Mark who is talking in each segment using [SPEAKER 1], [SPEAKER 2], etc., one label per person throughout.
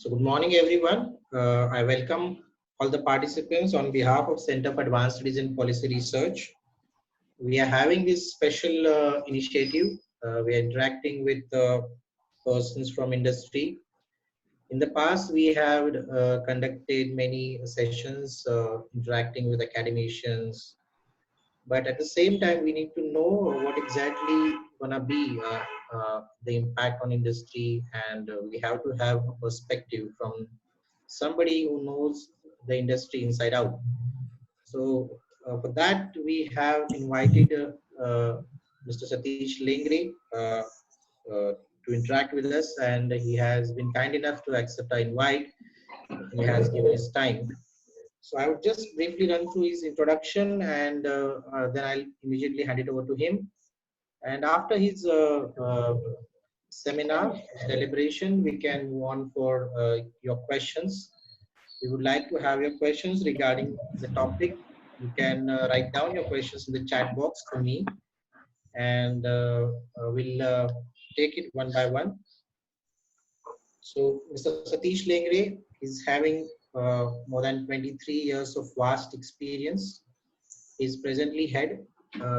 [SPEAKER 1] So good morning, everyone. I welcome all the participants on behalf of Center for Advanced Studies in Policy Research. We are having this special initiative. We are interacting with persons from industry. In the past, we have conducted many sessions interacting with academicians, but at the same time, we need to know what exactly gonna be the impact on industry, and we have to have a perspective from somebody who knows the industry inside out. So for that, we have invited Mr. Satish Lengre to interact with us, and he has been kind enough to accept our invite. He has given his time. So I would just briefly run through his introduction, and then I'll immediately hand it over to him. And after his seminar deliberation, we can move on for your questions. We would like to have your questions regarding the topic. You can write down your questions in the chat box for me, and we'll take it one by one. So Mr. Satish Lengre is having more than 23 years of vast experience. He is presently head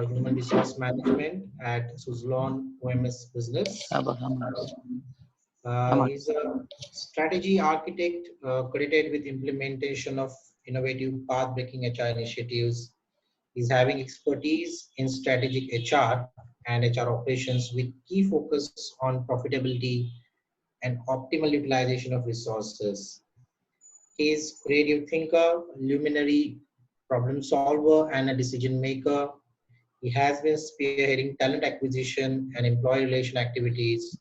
[SPEAKER 1] human resource management at Suzlon OMS Business. He's a strategy architect credited with implementation of innovative path-breaking HR initiatives. He's having expertise in strategic HR and HR operations with key focus on profitability and optimal utilization of resources. He is creative thinker, luminary problem solver, and a decision maker. He has been spearheading talent acquisition and employee relation activities.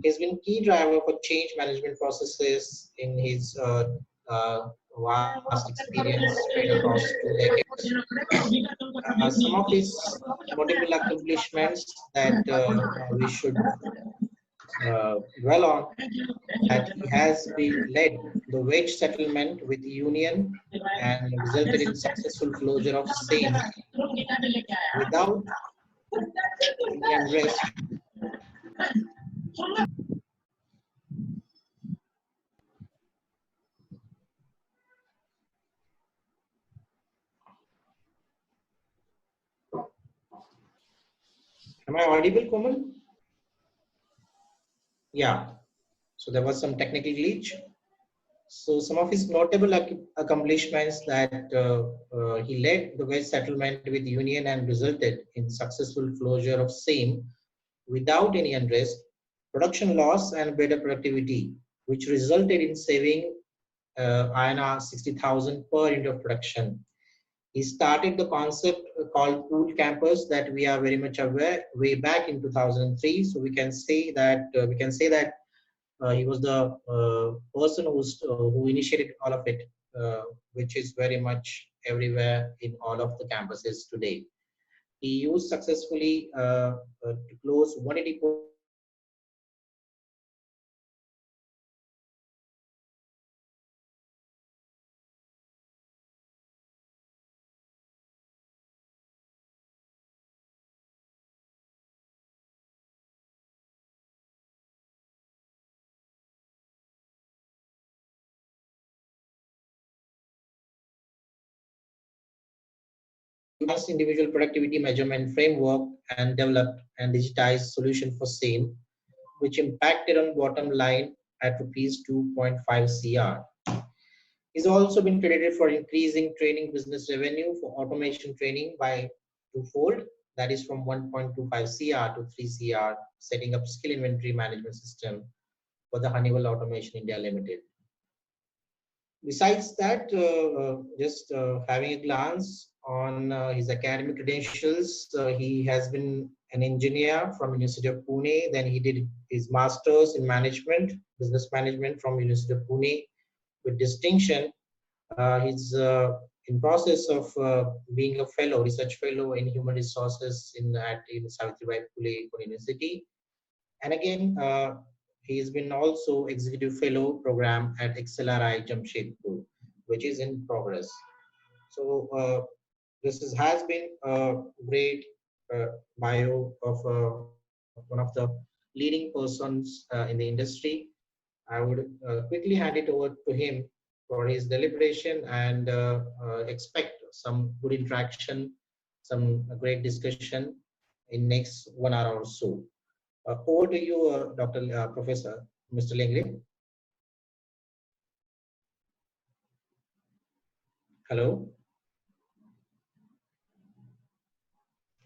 [SPEAKER 1] He's been key driver for change management processes in his vast experience spread across 2 decades. Some of his notable accomplishments that we should dwell on, that he has been led the wage settlement with the union and resulted in successful closure of same without any unrest. Am I audible, Komal? Yeah. So there was some technical glitch. So some of his notable accomplishments that he led the wage settlement with union and resulted in successful closure of same without any unrest, production loss and better productivity, which resulted in saving INR 60,000 per unit of production. He started the concept called Pool Campus that we are very much aware way back in 2003. So we can say that he was the person who initiated all of it, which is very much everywhere in all of the campuses today. He used successfully to close 180 individual productivity measurement framework and developed and digitized solution for same, which impacted on bottom line at rupees 2.5 crore. He's also been credited for increasing training business revenue for automation training by twofold, that is from 1.25 crore to 3 crore, setting up skill inventory management system for the Honeywell Automation India Limited. Besides that, just having a glance on his academic credentials, he has been an engineer from University of Pune. Then he did his master's in management, business management from University of Pune with distinction. He's in process of being a fellow, research fellow in human resources at Savitribai Phule University. And again, he has been also executive fellow program at XLRI Jamshedpur, which is in progress. So has been a great bio of one of the leading persons in the industry. I would quickly hand it over to him for his deliberation and expect some good interaction, some great discussion in next 1 hour or so. Over to you, Dr. Professor, Mr. Lingley. Hello.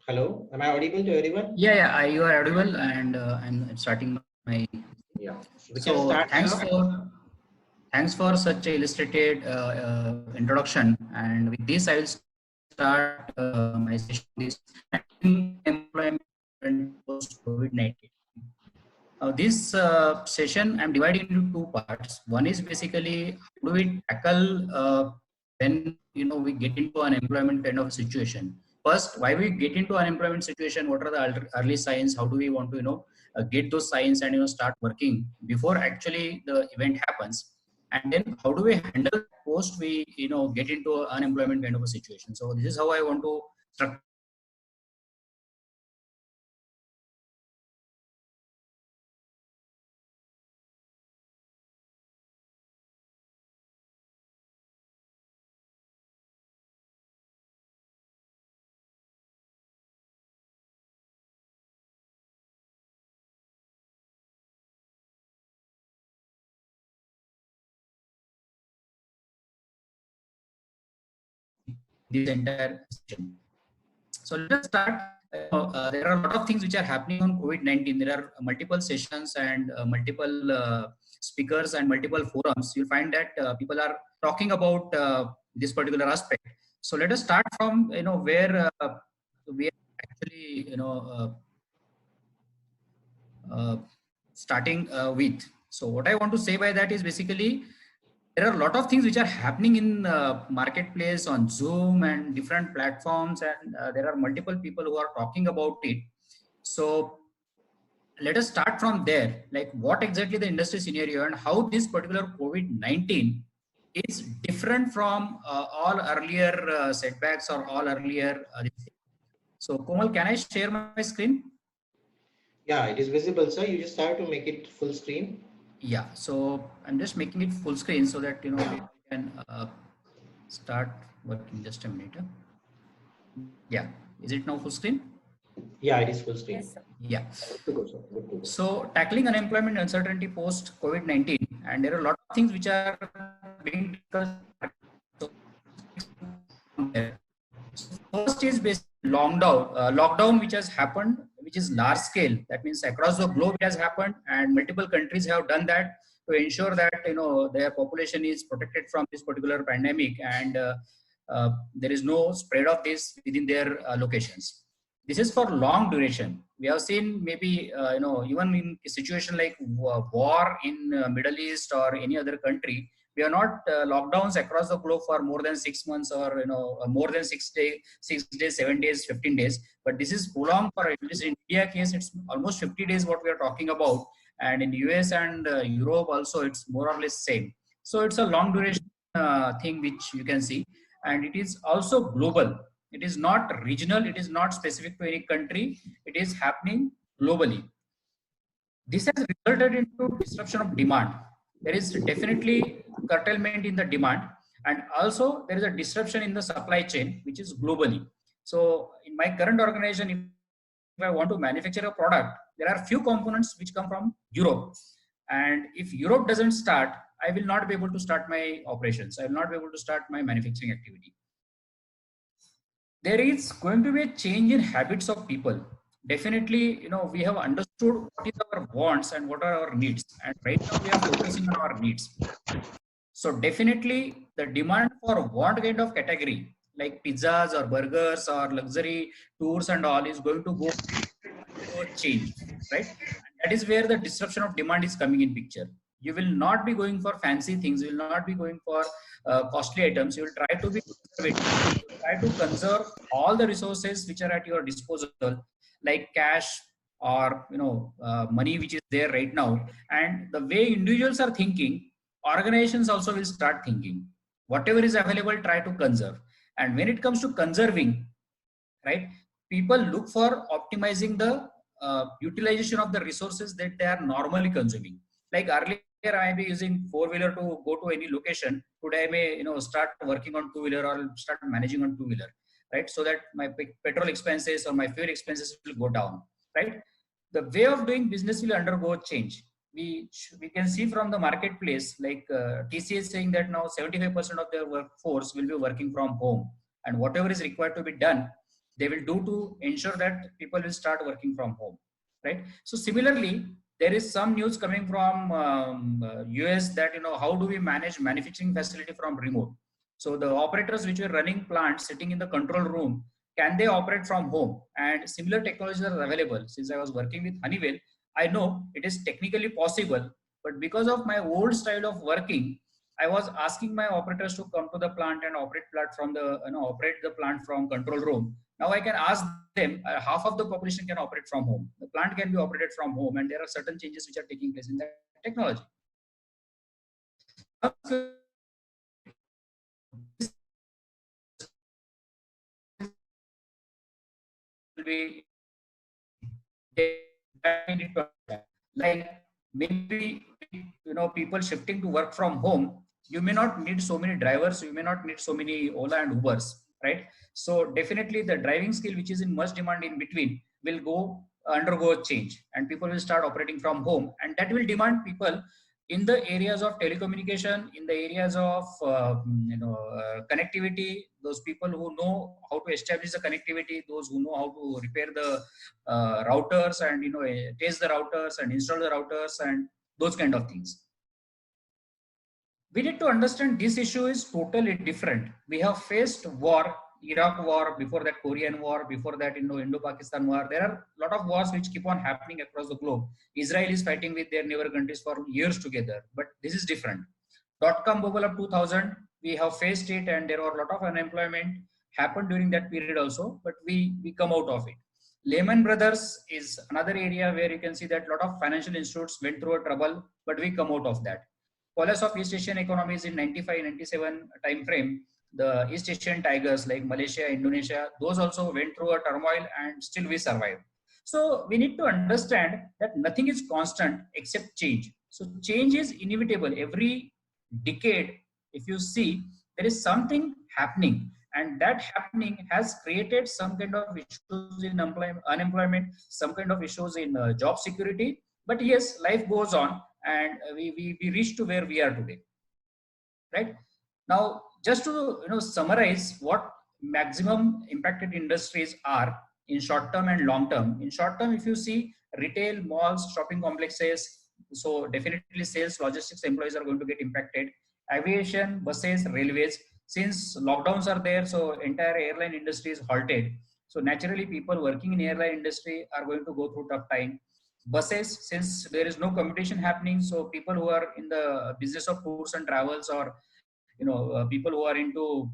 [SPEAKER 1] Hello. Am I audible to everyone?
[SPEAKER 2] Yeah, you are audible, and I'm starting my.
[SPEAKER 1] Yeah. We can
[SPEAKER 2] So
[SPEAKER 1] start now.
[SPEAKER 2] thanks for such a illustrated introduction, and with this I will start my session on this employment post COVID-19. This session I'm dividing into two parts. One is basically how do we tackle when we get into an employment kind of situation. First, why we get into unemployment situation? What are the early signs? How do we want to get those signs and start working before actually the event happens? And then how do we handle post we get into unemployment kind of a situation? So this is how I want to structure this entire session. So let us start. There are a lot of things which are happening on COVID-19. There are multiple sessions and multiple speakers and multiple forums. You'll find that people are talking about this particular aspect. So let us start from where we are actually starting with. So what I want to say by that is basically there are a lot of things which are happening in marketplace on Zoom and different platforms, and there are multiple people who are talking about it. So let us start from there, like what exactly the industry scenario and how this particular COVID-19 is different from all earlier setbacks or all earlier so Komal, can I share my screen?
[SPEAKER 1] Yeah, it is visible, sir. You just have to make it full screen.
[SPEAKER 2] Yeah, so I'm just making it full screen so that we can start working. Just a minute. Yeah, is it now full screen?
[SPEAKER 1] Yeah, it is full screen.
[SPEAKER 3] Yes, sir.
[SPEAKER 2] Yeah.
[SPEAKER 1] Good to go, sir. Good to go.
[SPEAKER 2] So tackling unemployment uncertainty post COVID-19, and there are a lot of things which are being discussed. So first is basically lockdown which has happened, which is large scale. That means across the globe it has happened, and multiple countries have done that to ensure that their population is protected from this particular pandemic, and there is no spread of this within their locations. This is for long duration. We have seen maybe even in a situation like war in Middle East or any other country, we are not lockdowns across the globe for more than 6 months or more than 6 days, 7 days, 15 days. But this is prolonged for at least in India case, it's almost 50 days what we are talking about, and in US and Europe also it's more or less same. So it's a long duration thing which you can see, and it is also global. It is not regional. It is not specific to any country. It is happening globally. This has resulted into disruption of demand. There is definitely curtailment in the demand, and also there is a disruption in the supply chain, which is globally. So in my current organization, if I want to manufacture a product, there are few components which come from Europe. And if Europe doesn't start, I will not be able to start my operations. I will not be able to start my manufacturing activity. There is going to be a change in habits of people. Definitely, we have understood what is our wants and what are our needs, and right now we are focusing on our needs. So definitely the demand for want kind of category like pizzas or burgers or luxury tours and all is going to go change, right? And that is where the disruption of demand is coming in picture. You will not be going for fancy things. You will not be going for costly items. You will try to be conservative. You will try to conserve all the resources which are at your disposal, like cash or money which is there right now. And the way individuals are thinking, organizations also will start thinking. Whatever is available, try to conserve. And when it comes to conserving, right, people look for optimizing the utilization of the resources that they are normally consuming. Like earlier I may be using four-wheeler to go to any location. Today I may, start working on two-wheeler or start managing on two-wheeler, right? So that my petrol expenses or my fuel expenses will go down, right? The way of doing business will undergo change. We can see from the marketplace, like TCS saying that now 75% of their workforce will be working from home, and whatever is required to be done, they will do to ensure that people will start working from home, right? So similarly, there is some news coming from US that how do we manage manufacturing facility from remote. So the operators which were running plants sitting in the control room, can they operate from home? And similar technologies are available. Since I was working with Honeywell, I know it is technically possible, but because of my old style of working, I was asking my operators to come to the plant and operate the plant from control room. Now I can ask them, half of the population can operate from home. The plant can be operated from home, and there are certain changes which are taking place in that technology. Will be like maybe people shifting to work from home, you may not need so many drivers, you may not need so many Ola and Ubers, right? So definitely the driving skill which is in much demand in between will undergo a change, and people will start operating from home, and that will demand people in the areas of telecommunication, in the areas of connectivity. Those people who know how to establish the connectivity, those who know how to repair the routers and test the routers and install the routers and those kind of things. We need to understand this issue is totally different. We have faced war, Iraq war, before that Korean war, before that Indo-Pakistan war. There are a lot of wars which keep on happening across the globe. Israel is fighting with their neighbor countries for years together, but this is different. Dot-com bubble of 2000, we have faced it, and there were a lot of unemployment happened during that period also, but we come out of it. Lehman Brothers is another area where you can see that a lot of financial institutes went through a trouble, but we come out of that. Collapse of East Asian economies in 95-97 time frame, the East Asian tigers like Malaysia, Indonesia, those also went through a turmoil and still we survived. So we need to understand that nothing is constant except change. So change is inevitable. Every decade, if you see, there is something happening, and that happening has created some kind of issues in unemployment, some kind of issues in job security. But yes, life goes on, and we reach to where we are today, right? Now, just to summarize what maximum impacted industries are in short term and long term. In short term, if you see retail, malls, shopping complexes, so definitely sales, logistics employees are going to get impacted. Aviation, buses, railways, since lockdowns are there, so entire airline industry is halted. So naturally, people working in airline industry are going to go through tough time. Buses, since there is no competition happening, so people who are in the business of tours and travels, or people who are into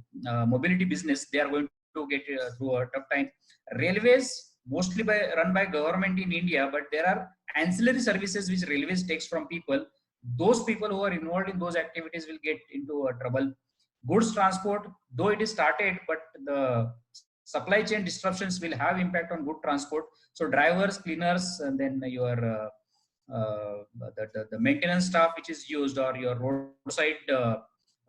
[SPEAKER 2] mobility business, they are going to get through a tough time. Railways, mostly run by government in India, but there are ancillary services which railways takes from people. Those people who are involved in those activities will get into trouble. Goods transport, though it is started, but the supply chain disruptions will have impact on good transport. So drivers, cleaners, and then your the maintenance staff which is used, or your roadside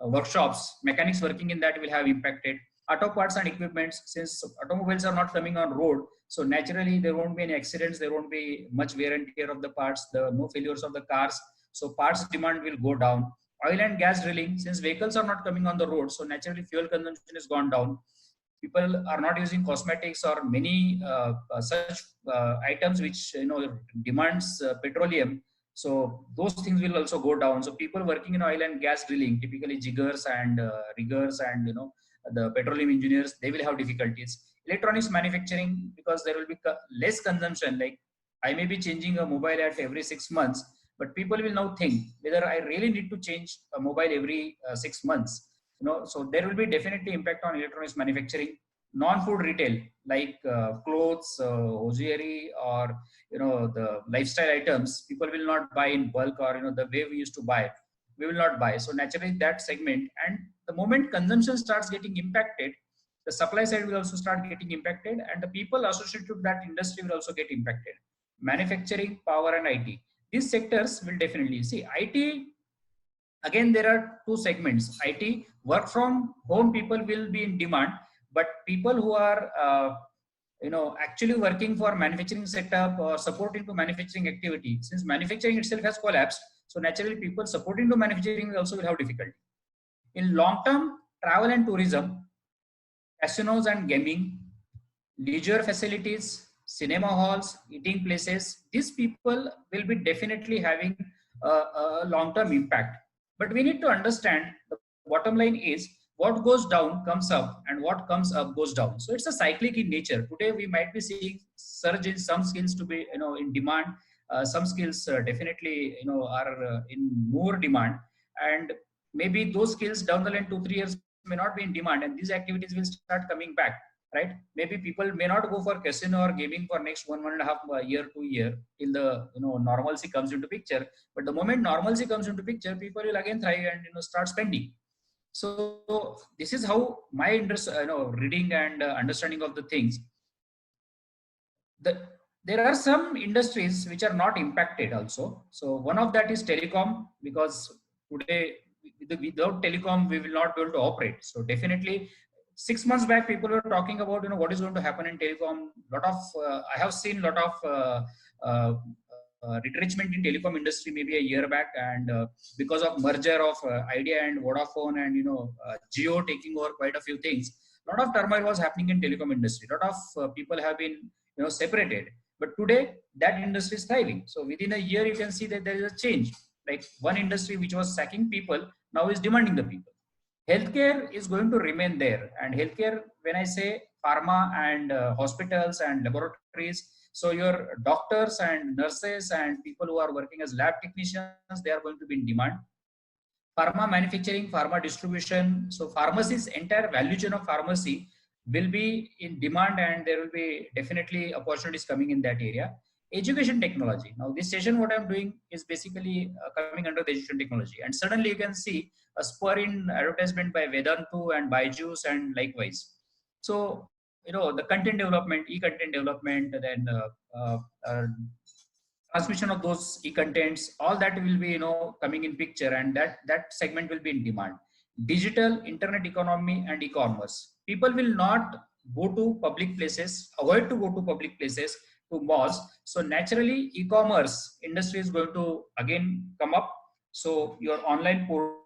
[SPEAKER 2] workshops, mechanics working in that will have impacted. Auto parts and equipments, since automobiles are not coming on road, so naturally there won't be any accidents, there won't be much wear and tear of the parts, no failures of the cars, so parts demand will go down. Oil and gas drilling, since vehicles are not coming on the road, so naturally fuel consumption has gone down. People are not using cosmetics or many such items which demands petroleum, so those things will also go down. So people working in oil and gas drilling, typically jiggers and riggers and the petroleum engineers, they will have difficulties. Electronics manufacturing, because there will be less consumption, like I may be changing a mobile at every 6 months, but people will now think whether I really need to change a mobile every 6 months. So there will be definitely impact on electronics manufacturing. Non-food retail, like clothes, hosiery, or the lifestyle items, people will not buy in bulk, or the way we used to buy, we will not buy. So naturally that segment, and the moment consumption starts getting impacted, the supply side will also start getting impacted, and the people associated with that industry will also get impacted. Manufacturing, power, and IT, these sectors will definitely see. IT again there are two segments. IT work from home people will be in demand, but people who are actually working for manufacturing setup or supporting to manufacturing activity, since manufacturing itself has collapsed, so naturally people supporting to manufacturing also will have difficulty. In long term, travel and tourism, casinos and gaming, leisure facilities, cinema halls, eating places, these people will be definitely having a long-term impact. But we need to understand the bottom line is what goes down comes up and what comes up goes down. So it's a cyclic in nature. Today we might be seeing surge in some skills to be in demand. Some skills definitely are in more demand, and maybe those skills down the line 2 3 years may not be in demand, and these activities will start coming back, right? Maybe people may not go for casino or gaming for next 1.5 year 2 year till the normalcy comes into picture. But the moment normalcy comes into picture, people will again thrive and start spending. So this is how my interest, reading and understanding of the things. There are some industries which are not impacted also. So one of that is telecom, because today without telecom we will not be able to operate. So definitely 6 months back people were talking about what is going to happen in telecom. Lot of I have seen lot of uh, retrenchment in telecom industry maybe a year back, and because of merger of Idea and Vodafone and Jio taking over quite a few things, lot of turmoil was happening in telecom industry. Lot of people have been separated, but today that industry is thriving. So within a year you can see that there is a change. Like one industry which was sacking people now is demanding the people. Healthcare is going to remain there, and healthcare, when I say pharma and hospitals and laboratories, so your doctors and nurses and people who are working as lab technicians, they are going to be in demand. Pharma manufacturing, pharma distribution, so pharmacy's entire value chain of pharmacy will be in demand, and there will be definitely opportunities coming in that area. Education technology, now this session what I'm doing is basically coming under the education technology, and suddenly you can see a spur in advertisement by Vedantu and Byju's and likewise. So the content development, e-content development, then transmission of those e-contents, all that will be coming in picture, and that segment will be in demand. Digital internet economy and e-commerce, people will not go to public places, avoid to go to public places, to malls. So naturally e-commerce industry is going to again come up. So your online portal,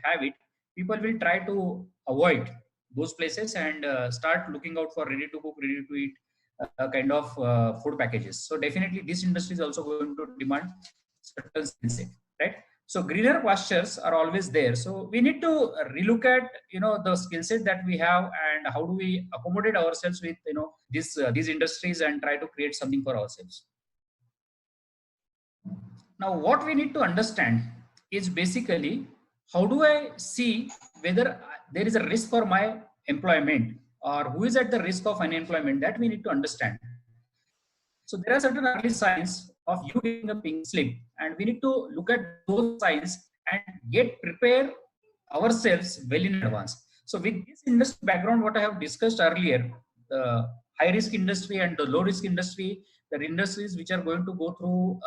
[SPEAKER 2] have it, people will try to avoid those places and start looking out for ready to cook, ready to eat kind of food packages. So definitely this industry is also going to demand certain skill set, right? So greener pastures are always there. So we need to relook at the skill set that we have, and how do we accommodate ourselves with these industries and try to create something for ourselves. Now, what we need to understand is basically how do I see whether there is a risk for my employment or who is at the risk of unemployment, that we need to understand. So there are certain early signs of you getting a pink slip, and we need to look at those signs and get prepare ourselves well in advance. So with this industry background, what I have discussed earlier, the high risk industry and the low risk industry, the industries which are going to go through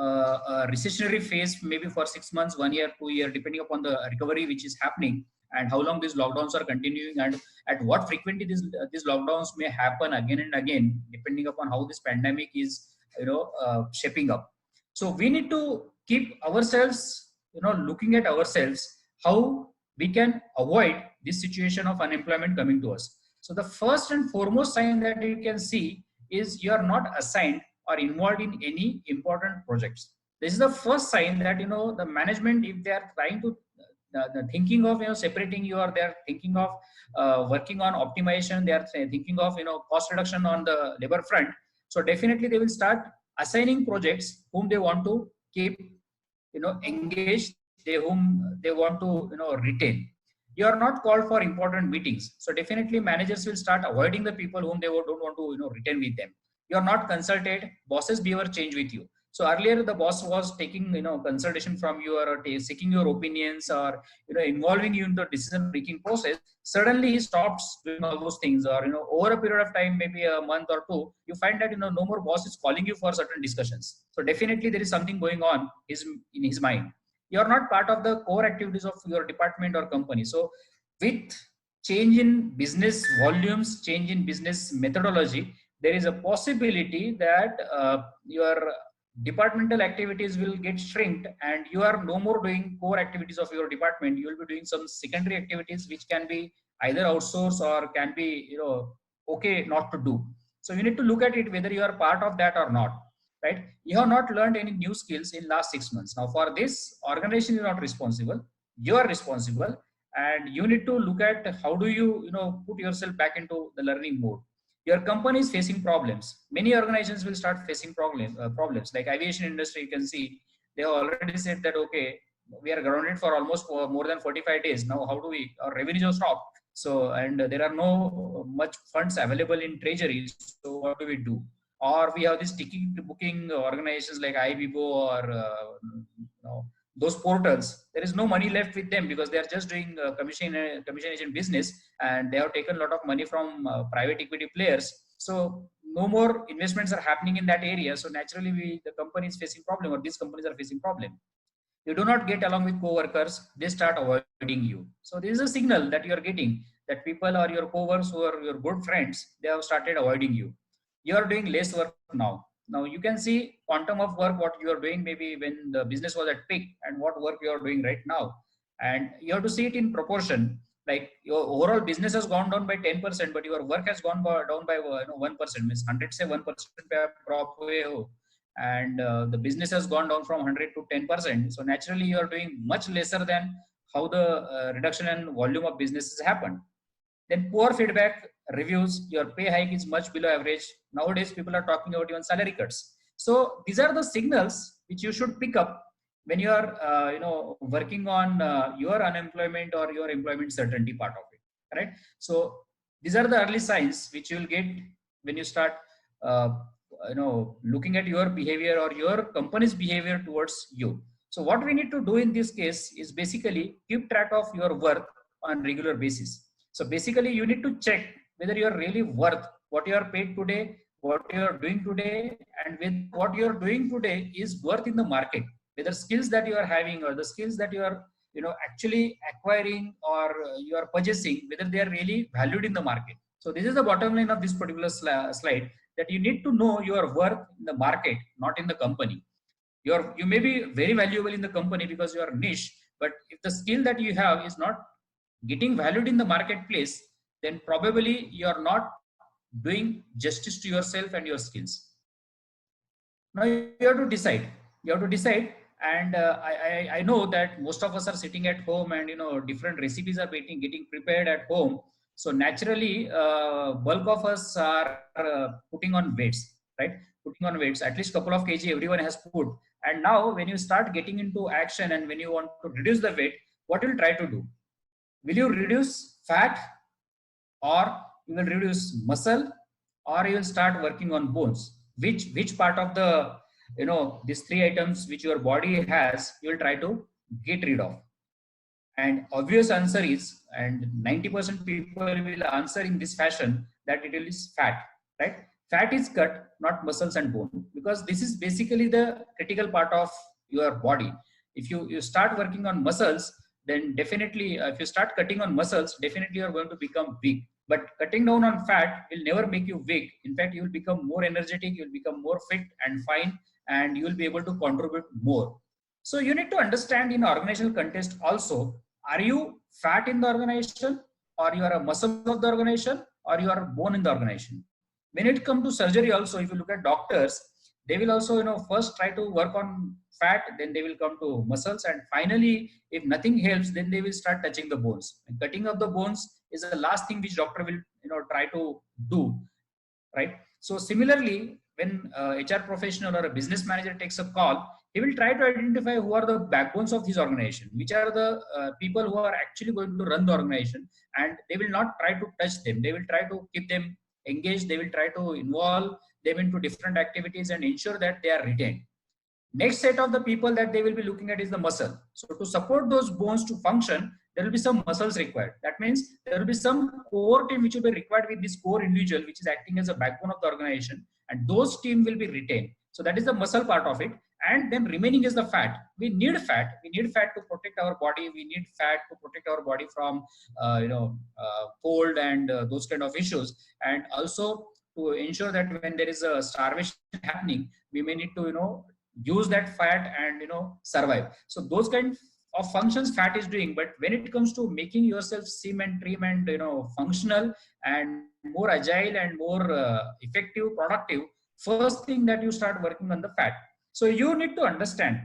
[SPEAKER 2] a recessionary phase, maybe for 6 months, 1 year, 2 year, depending upon the recovery which is happening and how long these lockdowns are continuing, and at what frequency these lockdowns may happen again and again, depending upon how this pandemic is shaping up. So we need to keep ourselves looking at ourselves how we can avoid this situation of unemployment coming to us. So the first and foremost sign that you can see is you are not assigned or involved in any important projects. This is the first sign that the management, if they are trying to the thinking of separating you, or they are thinking of working on optimization, they are thinking of cost reduction on the labor front. So definitely they will start assigning projects whom they want to keep engage whom they want to retain. You are not called for important meetings, so definitely managers will start avoiding the people whom they don't want to retain with them. You are not consulted, bosses behavior change with you. So earlier the boss was taking consultation from you, or seeking your opinions, or involving you in the decision making process. Suddenly he stops doing all those things, or over a period of time, maybe a month or two, you find that no more boss is calling you for certain discussions. So definitely there is something going on in his mind. You are not part of the core activities of your department or company. So with change in business volumes, change in business methodology, there is a possibility that your departmental activities will get shrinked, and you are no more doing core activities of your department. You will be doing some secondary activities which can be either outsourced or can be okay not to do. So you need to look at it whether you are part of that or not, right? You have not learned any new skills in last 6 months. Now for this, organization is not responsible, you are responsible, and you need to look at how do you put yourself back into the learning mode. Your company is facing problems. Many organizations will start facing problems like aviation industry. You can see they have already said that okay, we are grounded for almost more than 45 days now. How do we, our revenues have stopped, so and there are no much funds available in treasury, so what do we do? Or we have these ticket booking organizations like iBibo or those portals. There is no money left with them because they are just doing commission agent business, and they have taken a lot of money from private equity players. So no more investments are happening in that area. So naturally, the company is facing problem, or these companies are facing problem. You do not get along with co-workers, they start avoiding you. So this is a signal that you are getting that people or your co-workers who are your good friends, they have started avoiding you. You are doing less work now. Now you can see quantum of work what you are doing maybe when the business was at peak, and what work you are doing right now. And you have to see it in proportion. Like your overall business has gone down by 10%, but your work has gone down by 1%. Means 100 say 1% drop away, and the business has gone down from 100 to 10%. So naturally you are doing much lesser than how the reduction in volume of businesses happened. Then poor feedback reviews, your pay hike is much below average. Nowadays people are talking about even salary cuts. So these are the signals which you should pick up when you are working on your unemployment or your employment certainty part of it, right? So these are the early signs which you will get when you start looking at your behavior or your company's behavior towards you. So what we need to do in this case is basically keep track of your work on regular basis. So basically you need to check whether you are really worth what you are paid today, what you are doing today, and with what you are doing today is worth in the market. Whether skills that you are having or the skills that you are actually acquiring or you are purchasing, whether they are really valued in the market. So this is the bottom line of this particular slide, that you need to know your worth in the market, not in the company. You may be very valuable in the company because you are niche, but if the skill that you have is not getting valued in the marketplace, then probably you are not doing justice to yourself and your skills. Now you have to decide. You have to decide, and I know that most of us are sitting at home, and different recipes are getting prepared at home. So naturally, bulk of us are putting on weights, right? Putting on weights, at least couple of kg everyone has put. And now when you start getting into action and when you want to reduce the weight, what will you try to do? Will you reduce fat, or you will reduce muscle, or you will start working on bones? Which part of the these three items which your body has, you will try to get rid of? And obvious answer is, and 90% people will answer in this fashion, that it is fat, right? Fat is cut, not muscles and bone, because this is basically the critical part of your body. If you start working on muscles, then definitely if you start cutting on muscles, definitely you are going to become weak. But cutting down on fat will never make you weak. In fact, you will become more energetic, you will become more fit and fine, and you will be able to contribute more. So you need to understand in organizational context also, are you fat in the organization, or you are a muscle of the organization, or you are bone in the organization? When it comes to surgery also, if you look at doctors, they will also first try to work on fat, then they will come to muscles, and finally if nothing helps, then they will start touching the bones. And cutting of the bones is the last thing which doctor will try to do, right? So similarly, when HR professional or a business manager takes a call, he will try to identify who are the backbones of his organization, which are the people who are actually going to run the organization, and they will not try to touch them. They will try to keep them engaged. They will try to involve them into different activities and ensure that they are retained. Next set of the people that they will be looking at is the muscle. So to support those bones to function, there will be some muscles required. That means there will be some core team which will be required with this core individual, which is acting as a backbone of the organization, and those team will be retained. So that is the muscle part of it. And then remaining is the fat. We need fat. We need fat to protect our body. We need fat to protect our body from, cold and those kind of issues. And also to ensure that when there is a starvation happening, we may need to, use that fat and survive. So those kind of functions fat is doing. But when it comes to making yourself slim and trim and functional and more agile and more effective, productive, first thing that you start working on the fat. So you need to understand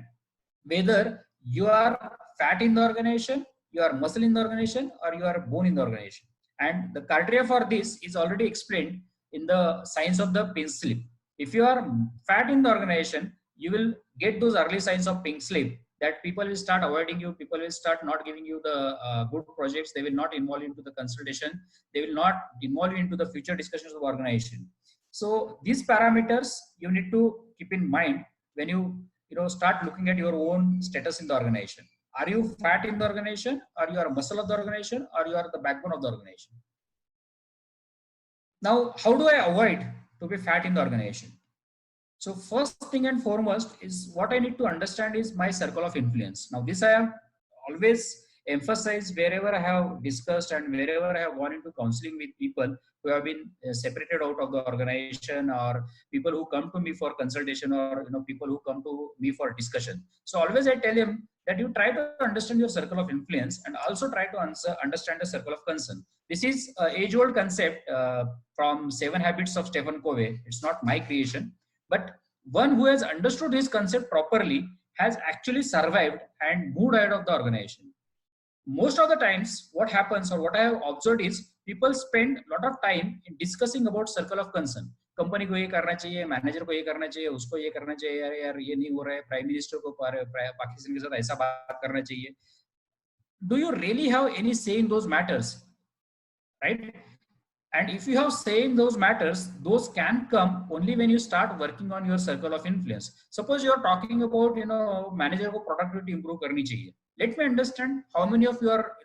[SPEAKER 2] whether you are fat in the organization, you are muscle in the organization, or you are bone in the organization. And the criteria for this is already explained in the science of the pink slip. If you are fat in the organization, you will get those early signs of pink slip, that people will start avoiding you, people will start not giving you the good projects, they will not involve you into the consultation, they will not involve you into the future discussions of the organization. So these parameters you need to keep in mind when you start looking at your own status in the organization. Are you fat in the organization, or you are a muscle of the organization, or you are the backbone of the organization? Now, how do I avoid to be fat in the organization? So first thing and foremost is what I need to understand is my circle of influence. Now this I have always emphasized wherever I have discussed and wherever I have gone into counseling with people who have been separated out of the organization, or people who come to me for consultation, or people who come to me for discussion. So always I tell him that you try to understand your circle of influence and also try to understand the circle of concern. This is an age-old concept from 7 Habits of Stephen Covey. It's not my creation. But one who has understood this concept properly has actually survived and moved ahead of the organization. Most of the times, what happens, or what I have observed, is people spend a lot of time in discussing about circle of concern. Company को ये करना चाहिए, manager को ये करना चाहिए, उसको ये करना चाहिए, यार यार ये नहीं हो रहा है, प्राइम मिनिस्टर को पाकिस्तान के साथ ऐसा बात करना चाहिए. Do you really have any say in those matters, right? And if you have say in those matters, those can come only when you start working on your circle of influence. Suppose you are talking about, manager को productivity improve करनी चाहिए. Let me understand how many of you are,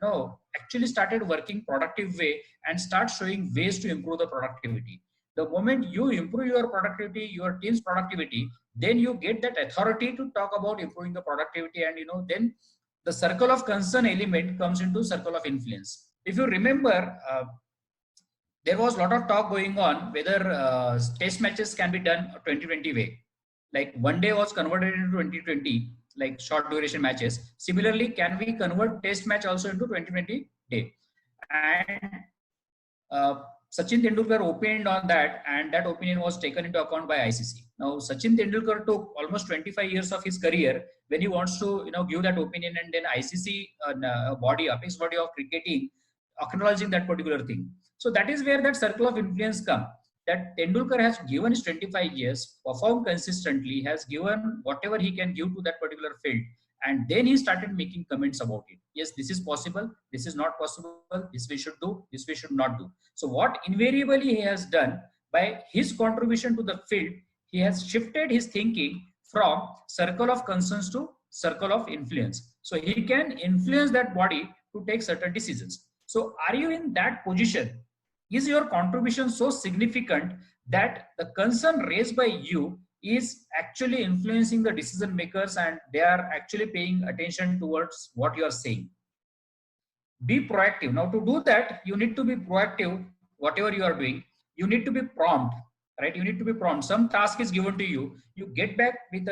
[SPEAKER 2] actually started working productive way and start showing ways to improve the productivity. The moment you improve your productivity, your team's productivity, then you get that authority to talk about improving the productivity, and then the circle of concern element comes into circle of influence. If you remember, there was a lot of talk going on whether test matches can be done 2020 way. Like one day was converted into 2020, like short duration matches. Similarly, can we convert test match also into 2020 day? And Sachin Tendulkar opined on that, and that opinion was taken into account by ICC. Now, Sachin Tendulkar took almost 25 years of his career when he wants to, give that opinion, and then ICC body, apex body of cricketing, acknowledging that particular thing. So that is where that circle of influence comes. That Tendulkar has given his 25 years, performed consistently, has given whatever he can give to that particular field. And then he started making comments about it. Yes, this is possible. This is not possible. This we should do. This we should not do. So what invariably he has done by his contribution to the field, he has shifted his thinking from circle of concerns to circle of influence. So he can influence that body to take certain decisions. So are you in that position? Is your contribution so significant that the concern raised by you is actually influencing the decision makers and they are actually paying attention towards what you are saying? Be proactive. Now to do that, you need to be proactive, whatever you are doing. You need to be prompt, right? You need to be prompt. Some task is given to you. You get back with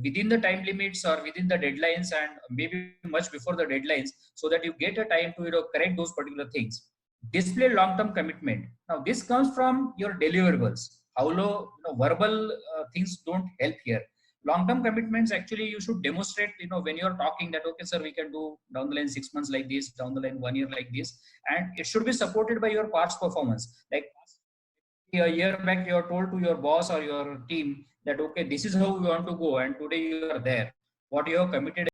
[SPEAKER 2] within the time limits or within the deadlines, and maybe much before the deadlines, so that you get a time to correct those particular things. Display long-term commitment. Now this comes from your deliverables. How low, verbal things don't help here. Long-term commitments, actually you should demonstrate, when you're talking that, okay, sir, we can do down the line 6 months like this, down the line 1 year like this, and it should be supported by your past performance. Like a year back you are told to your boss or your team that okay, this is how we want to go, and today you are there. What you have committed